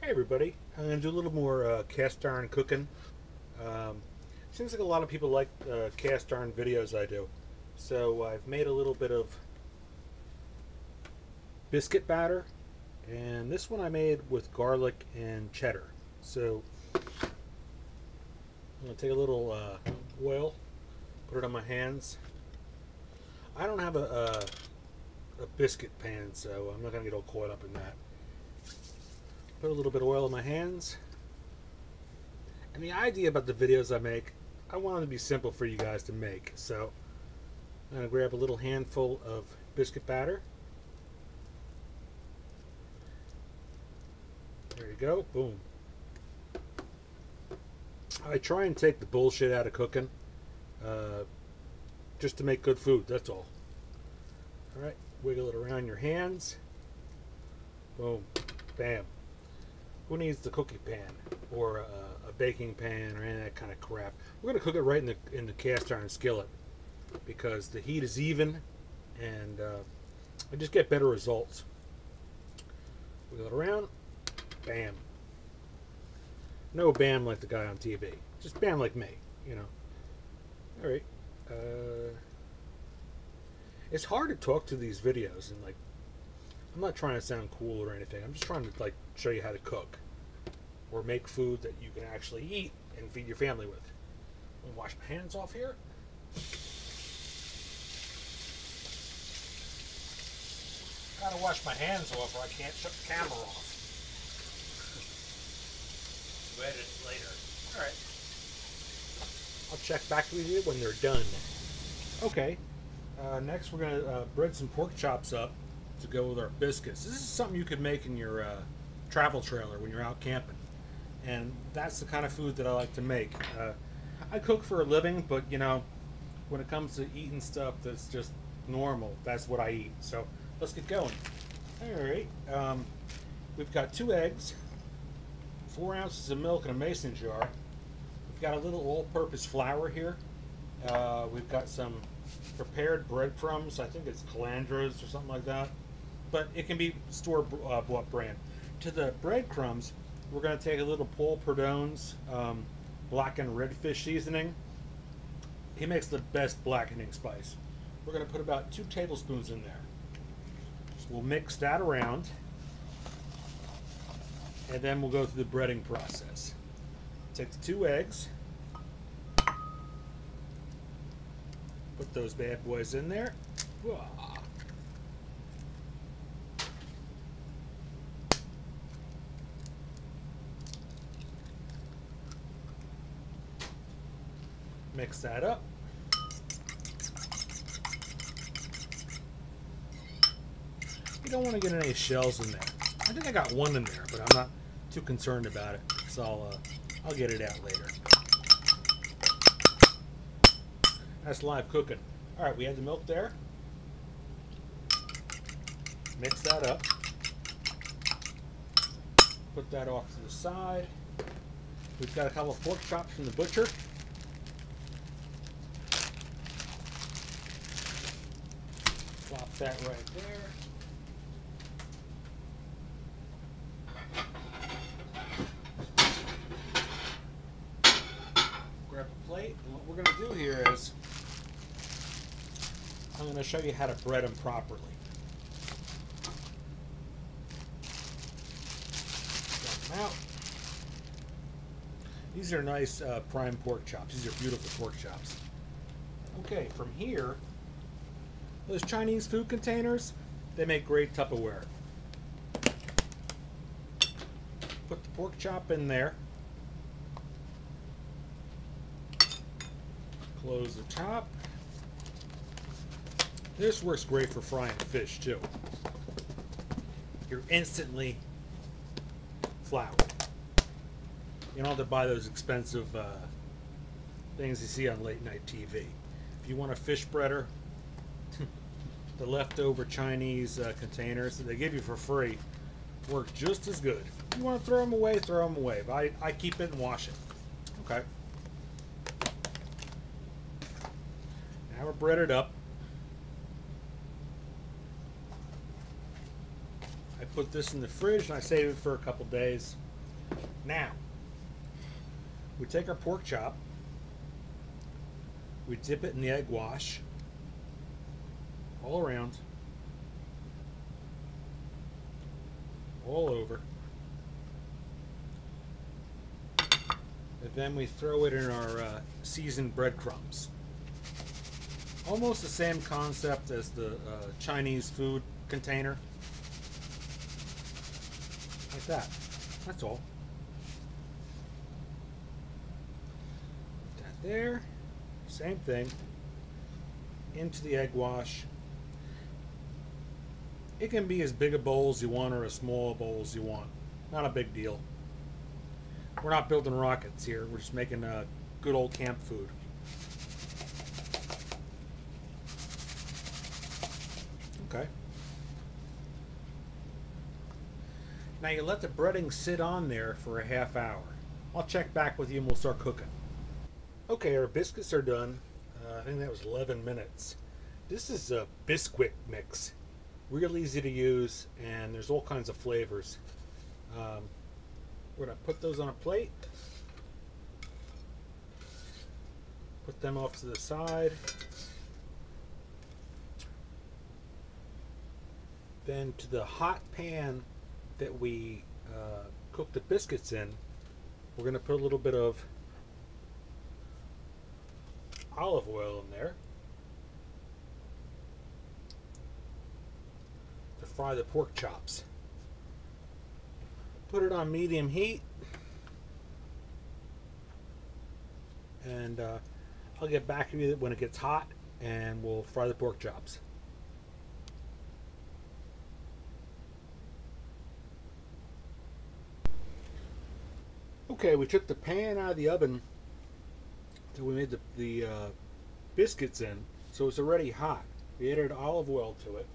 Hey everybody, I'm going to do a little more cast iron cooking. Seems like a lot of people like cast iron videos I do. So I've made a little bit of biscuit batter, and this one I made with garlic and cheddar. So I'm going to take a little oil, put it on my hands. I don't have a biscuit pan, so I'm not going to get all caught up in that. Put a little bit of oil in my hands. And the idea about the videos I make, I want them to be simple for you guys to make. So I'm going to grab a little handful of biscuit batter. There you go. Boom. I try and take the bullshit out of cooking just to make good food. That's all. Alright. Wiggle it around your hands. Boom. Bam. Who needs the cookie pan or a baking pan or any of that kind of crap? We're going to cook it right in the cast iron skillet because the heat is even and I just get better results. Wiggle it around. Bam. No bam like the guy on TV. Just bam like me, you know. All right. It's hard to talk to these videos and like. I'm not trying to sound cool or anything. I'm just trying to like show you how to cook or make food that you can actually eat and feed your family with. I'm gonna wash my hands off here. Gotta wash my hands off or I can't shut the camera off. We'll edit it later. Alright. I'll check back with you when they're done. Okay. Next we're gonna bread some pork chops up to go with our biscuits. This is something you could make in your travel trailer when you're out camping, and that's the kind of food that I like to make. I cook for a living, but you know, when it comes to eating stuff that's just normal, that's what I eat. So let's get going. All right, we've got 2 eggs, 4 ounces of milk in a mason jar. We've got a little all-purpose flour here. We've got some prepared breadcrumbs. I think it's Calandras or something like that, but it can be store-bought brand. To the breadcrumbs, we're going to take a little Paul Perdone's black and red fish seasoning. He makes the best blackening spice. We're going to put about 2 tablespoons in there. We'll mix that around, and then we'll go through the breading process. Take the 2 eggs, put those bad boys in there. Mix that up. You don't want to get any shells in there. I think I got 1 in there, but I'm not too concerned about it, so I'll get it out later. That's live cooking. All right, we had the milk there. Mix that up. Put that off to the side. We've got a couple of pork chops from the butcher. Plop that right there. Grab a plate, and what we're going to do here is I'm going to show you how to bread them properly. Get them out. These are nice prime pork chops. These are beautiful pork chops. Okay, from here, those Chinese food containers, they make great Tupperware. Put the pork chop in there. Close the top. This works great for frying fish too. You're instantly floured. You don't have to buy those expensive things you see on late night TV. If you want a fish breader, the leftover Chinese containers that they give you for free work just as good. If you want to throw them away, throw them away. But I keep it and wash it. Okay. Now we're breaded up. put this in the fridge and I save it for a couple days. Now, we take our pork chop, we dip it in the egg wash all around, all over, and then we throw it in our seasoned breadcrumbs. Almost the same concept as the Chinese food container. Like that. That's all. Put that there. Same thing. Into the egg wash. It can be as big a bowl as you want or as small a bowl as you want. Not a big deal. We're not building rockets here. We're just making good old camp food. Okay. Now you let the breading sit on there for a half hour. I'll check back with you and we'll start cooking. Okay, our biscuits are done. I think that was 11 minutes. This is a Bisquick mix. Real easy to use, and there's all kinds of flavors. We're going to put those on a plate. Put them off to the side. Then to the hot pan that we cook the biscuits in, we're going to put a little bit of olive oil in there to fry the pork chops. Put it on medium heat, and I'll get back to you when it gets hot and we'll fry the pork chops. Okay, we took the pan out of the oven that we made the biscuits in, so it's already hot. We added olive oil to it.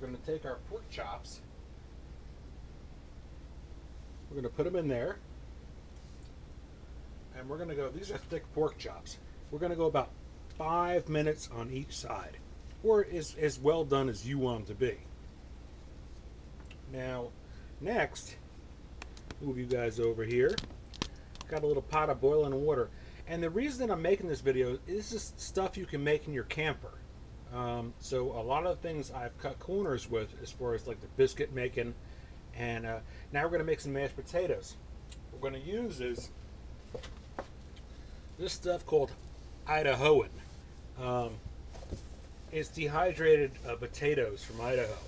We're going to take our pork chops. We're going to put them in there. And we're going to go, these are thick pork chops. We're going to go about 5 minutes on each side, or as well done as you want them to be. Now, next, move you guys over here. Got a little pot of boiling water. And the reason that I'm making this video is this stuff you can make in your camper. So a lot of the things I've cut corners with as far as like the biscuit making. And now we're going to make some mashed potatoes. What we're going to use is this stuff called Idahoan. It's dehydrated potatoes from Idaho.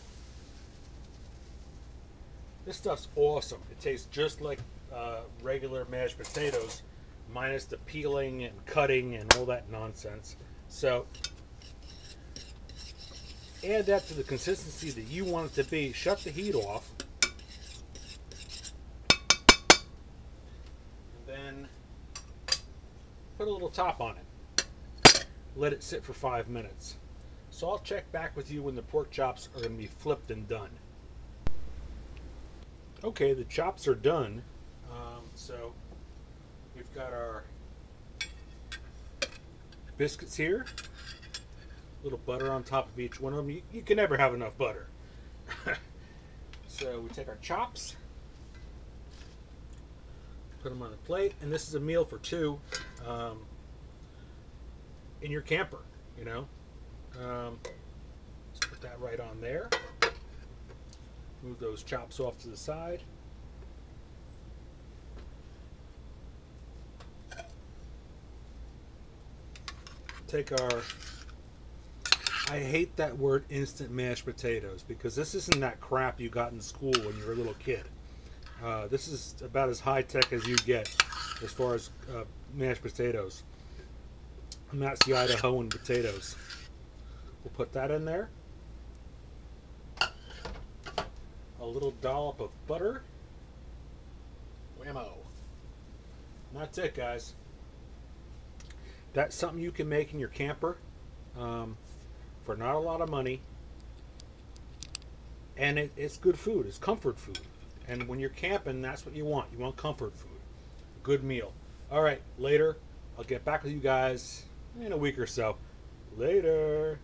This stuff's awesome. It tastes just like regular mashed potatoes, minus the peeling and cutting and all that nonsense. So add that to the consistency that you want it to be. Shut the heat off. And then put a little top on it. Let it sit for 5 minutes. So I'll check back with you when the pork chops are going to be flipped and done. Okay, the chops are done. So we've got our biscuits here. A little butter on top of each one of them. You can never have enough butter. So we take our chops, put them on the plate, and this is a meal for two in your camper, you know. Let's put that right on there. Move those chops off to the side. Take our, I hate that word instant mashed potatoes, because this isn't that crap you got in school when you were a little kid. This is about as high tech as you get as far as mashed potatoes. And that's the Idahoan potatoes. We'll put that in there. A little dollop of butter. Whammo. And that's it, guys. That's something you can make in your camper for not a lot of money. And it's good food. It's comfort food. And when you're camping, that's what you want. You want comfort food. Good meal. All right, later. I'll get back with you guys in a week or so. Later.